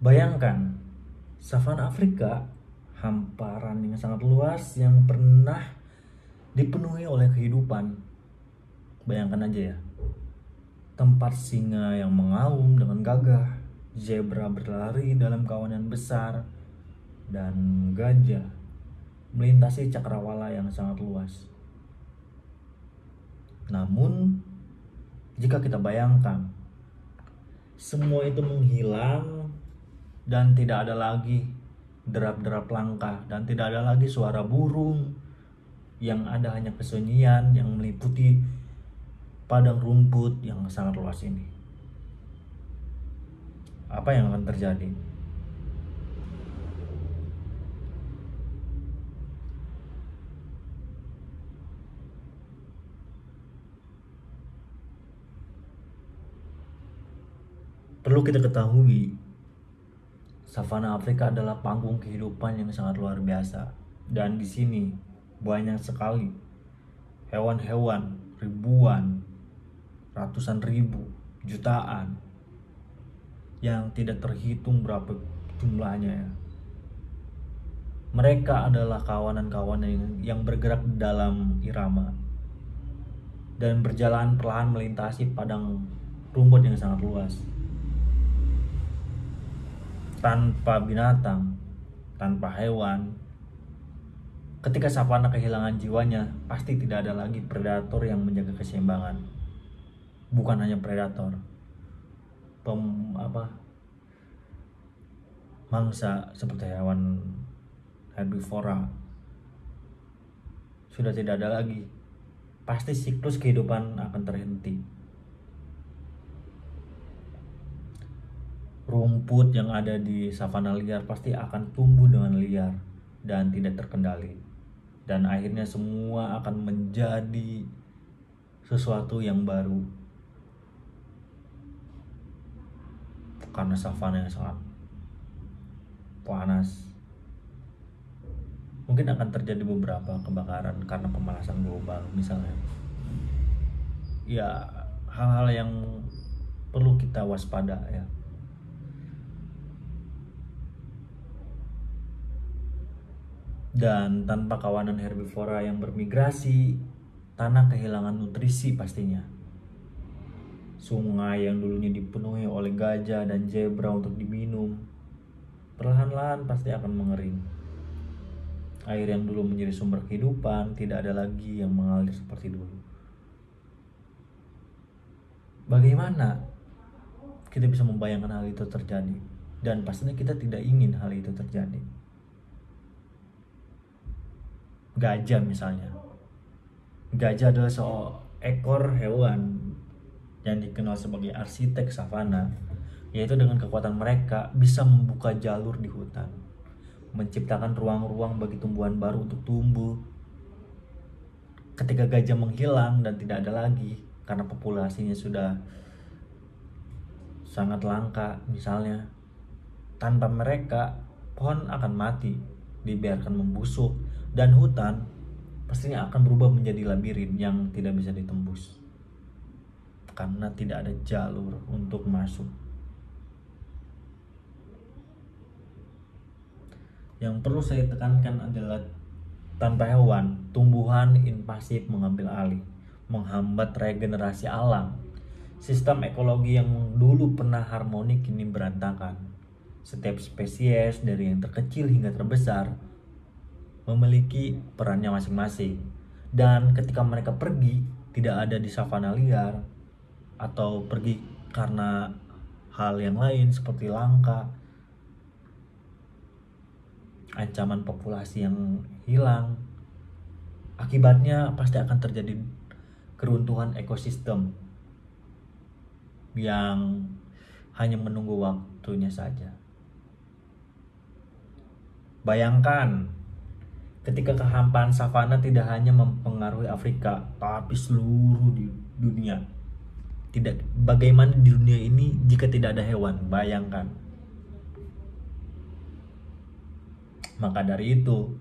Bayangkan, savana Afrika, hamparan yang sangat luas yang pernah dipenuhi oleh kehidupan. Bayangkan aja ya, tempat singa yang mengaum dengan gagah, zebra berlari dalam kawanan besar, dan gajah melintasi cakrawala yang sangat luas. Namun, jika kita bayangkan, semua itu menghilang dan tidak ada lagi derap-derap langkah dan tidak ada lagi suara burung, yang ada hanya kesunyian yang meliputi padang rumput yang sangat luas ini. Apa yang akan terjadi? Perlu kita ketahui, savana Afrika adalah panggung kehidupan yang sangat luar biasa. Dan di sini banyak sekali hewan-hewan, ribuan, ratusan ribu, jutaan, yang tidak terhitung berapa jumlahnya ya. Mereka adalah kawanan-kawanan yang bergerak dalam irama dan berjalan perlahan melintasi padang rumput yang sangat luas. Tanpa binatang, tanpa hewan, ketika savana kehilangan jiwanya, pasti tidak ada lagi predator yang menjaga keseimbangan. Bukan hanya predator, mangsa seperti hewan herbivora sudah tidak ada lagi. Pasti siklus kehidupan akan terhenti. Rumput yang ada di savana liar pasti akan tumbuh dengan liar dan tidak terkendali. Dan akhirnya semua akan menjadi sesuatu yang baru. Karena savana yang sangat panas, mungkin akan terjadi beberapa kebakaran karena pemanasan global misalnya. Ya, hal-hal yang perlu kita waspada ya. Dan tanpa kawanan herbivora yang bermigrasi, tanah kehilangan nutrisi pastinya. Sungai yang dulunya dipenuhi oleh gajah dan zebra untuk diminum, perlahan-lahan pasti akan mengering. Air yang dulu menjadi sumber kehidupan tidak ada lagi yang mengalir seperti dulu. Bagaimana kita bisa membayangkan hal itu terjadi? Dan pastinya kita tidak ingin hal itu terjadi. Gajah misalnya. Gajah adalah seekor hewan yang dikenal sebagai arsitek savana, yaitu dengan kekuatan mereka bisa membuka jalur di hutan, menciptakan ruang-ruang bagi tumbuhan baru untuk tumbuh. Ketika gajah menghilang dan tidak ada lagi karena populasinya sudah sangat langka misalnya, tanpa mereka pohon akan mati, dibiarkan membusuk, dan hutan pastinya akan berubah menjadi labirin yang tidak bisa ditembus karena tidak ada jalur untuk masuk. Yang perlu saya tekankan adalah tanpa hewan, tumbuhan invasif mengambil alih, menghambat regenerasi alam. Sistem ekologi yang dulu pernah harmonik kini berantakan. Setiap spesies dari yang terkecil hingga terbesar memiliki perannya masing-masing. Dan ketika mereka pergi, tidak ada di savana liar atau pergi karena hal yang lain seperti langka, ancaman populasi yang hilang, akibatnya pasti akan terjadi keruntuhan ekosistem yang hanya menunggu waktunya saja. Bayangkan, ketika kehampaan savana tidak hanya mempengaruhi Afrika, tapi seluruh di dunia. Bagaimana di dunia ini jika tidak ada hewan? Bayangkan. Maka dari itu,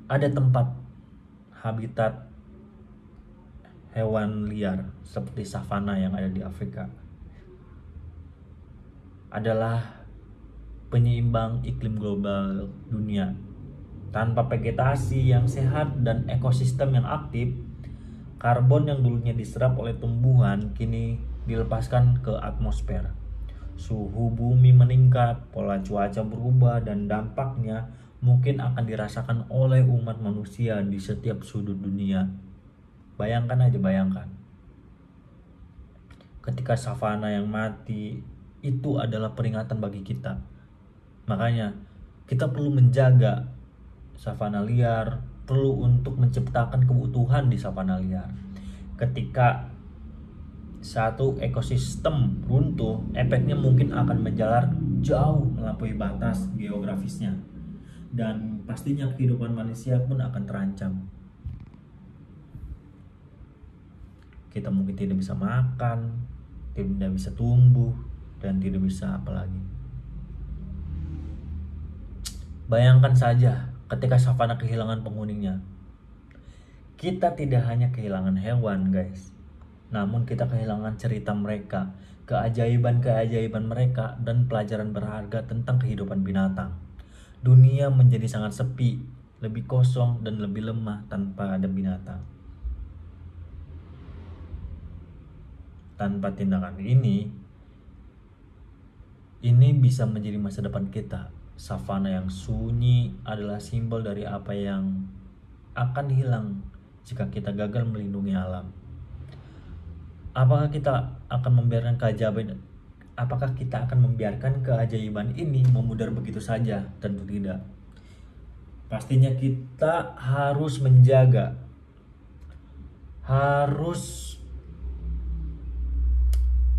ada tempat habitat hewan liar seperti savana yang ada di Afrika adalah penyeimbang iklim global dunia. Tanpa vegetasi yang sehat dan ekosistem yang aktif, karbon yang dulunya diserap oleh tumbuhan kini dilepaskan ke atmosfer. Suhu bumi meningkat, pola cuaca berubah, dan dampaknya mungkin akan dirasakan oleh umat manusia di setiap sudut dunia. Bayangkan aja, bayangkan. Ketika savana yang mati, itu adalah peringatan bagi kita. Makanya kita perlu menjaga savana liar, perlu untuk menciptakan kebutuhan di savana liar. Ketika satu ekosistem runtuh, efeknya mungkin akan menjalar jauh melampaui batas geografisnya, dan pastinya kehidupan manusia pun akan terancam. Kita mungkin tidak bisa makan, tidak bisa tumbuh, dan tidak bisa apalagi. Bayangkan saja ketika savana kehilangan penghuninya. Kita tidak hanya kehilangan hewan, guys, namun kita kehilangan cerita mereka, keajaiban-keajaiban mereka, dan pelajaran berharga tentang kehidupan binatang. Dunia menjadi sangat sepi, lebih kosong, dan lebih lemah tanpa ada binatang. Tanpa tindakan ini bisa menjadi masa depan kita. Savana yang sunyi adalah simbol dari apa yang akan hilang jika kita gagal melindungi alam. Apakah kita akan membiarkan keajaiban ini memudar begitu saja? Tentu tidak. Pastinya kita harus menjaga, harus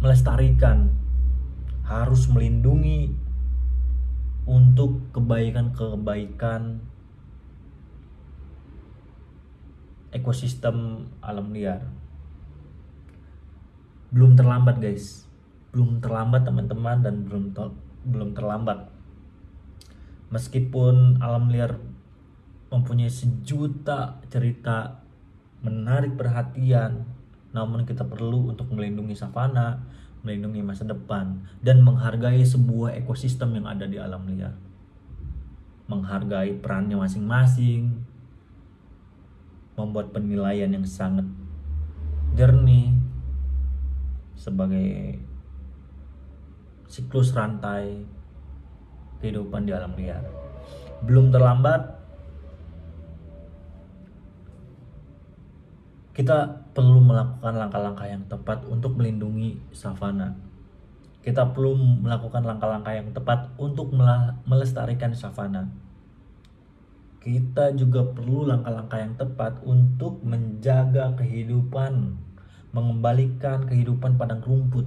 melestarikan, harus melindungi untuk kebaikan-kebaikan ekosistem alam liar. Belum terlambat, guys. Belum terlambat, teman-teman, dan belum terlambat. Meskipun alam liar mempunyai sejuta cerita menarik perhatian, namun kita perlu untuk melindungi savana, melindungi masa depan, dan menghargai sebuah ekosistem yang ada di alam liar. Menghargai perannya masing-masing, membuat penilaian yang sangat jernih sebagai siklus rantai kehidupan di alam liar. Belum terlambat. Kita perlu melakukan langkah-langkah yang tepat untuk melindungi savana. Kita perlu melakukan langkah-langkah yang tepat untuk melestarikan savana. Kita juga perlu langkah-langkah yang tepat untuk menjaga kehidupan, mengembalikan kehidupan padang rumput.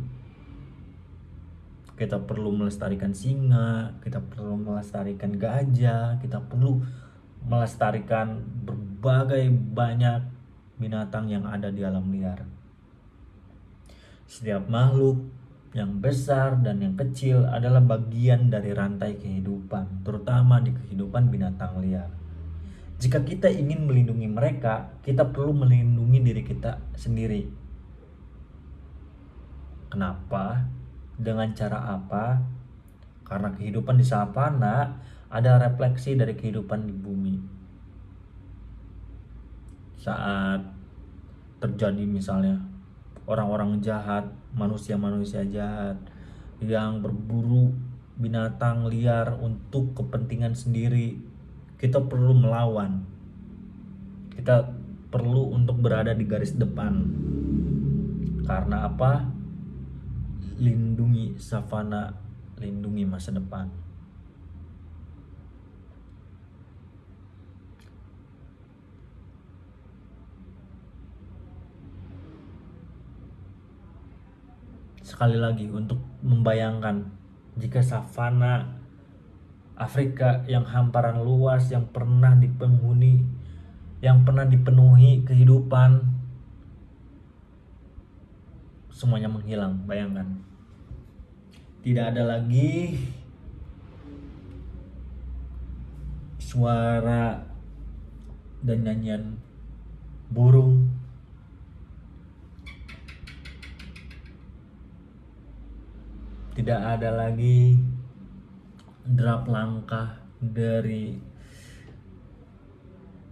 Kita perlu melestarikan singa, kita perlu melestarikan gajah, kita perlu melestarikan berbagai banyak binatang yang ada di alam liar. Setiap makhluk yang besar dan yang kecil adalah bagian dari rantai kehidupan, terutama di kehidupan binatang liar. Jika kita ingin melindungi mereka, kita perlu melindungi diri kita sendiri. Kenapa? Dengan cara apa? Karena kehidupan di savana ada refleksi dari kehidupan di bumi. Saat terjadi misalnya orang-orang jahat, manusia-manusia jahat yang berburu binatang liar untuk kepentingan sendiri, kita perlu melawan. Kita perlu untuk berada di garis depan. Karena apa? Lindungi savana, lindungi masa depan. Sekali lagi, untuk membayangkan jika savana Afrika yang hamparan luas, yang pernah dipenuhi kehidupan, semuanya menghilang. Bayangkan, tidak ada lagi suara dan nyanyian burung, tidak ada lagi derap langkah dari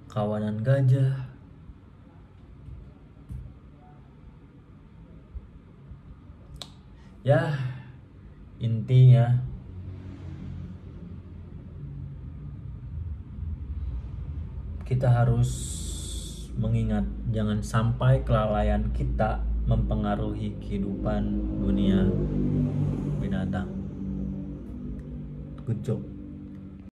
kawanan gajah, ya intinya kita harus mengingat jangan sampai kelalaian kita mempengaruhi kehidupan dunia binatang. Good job.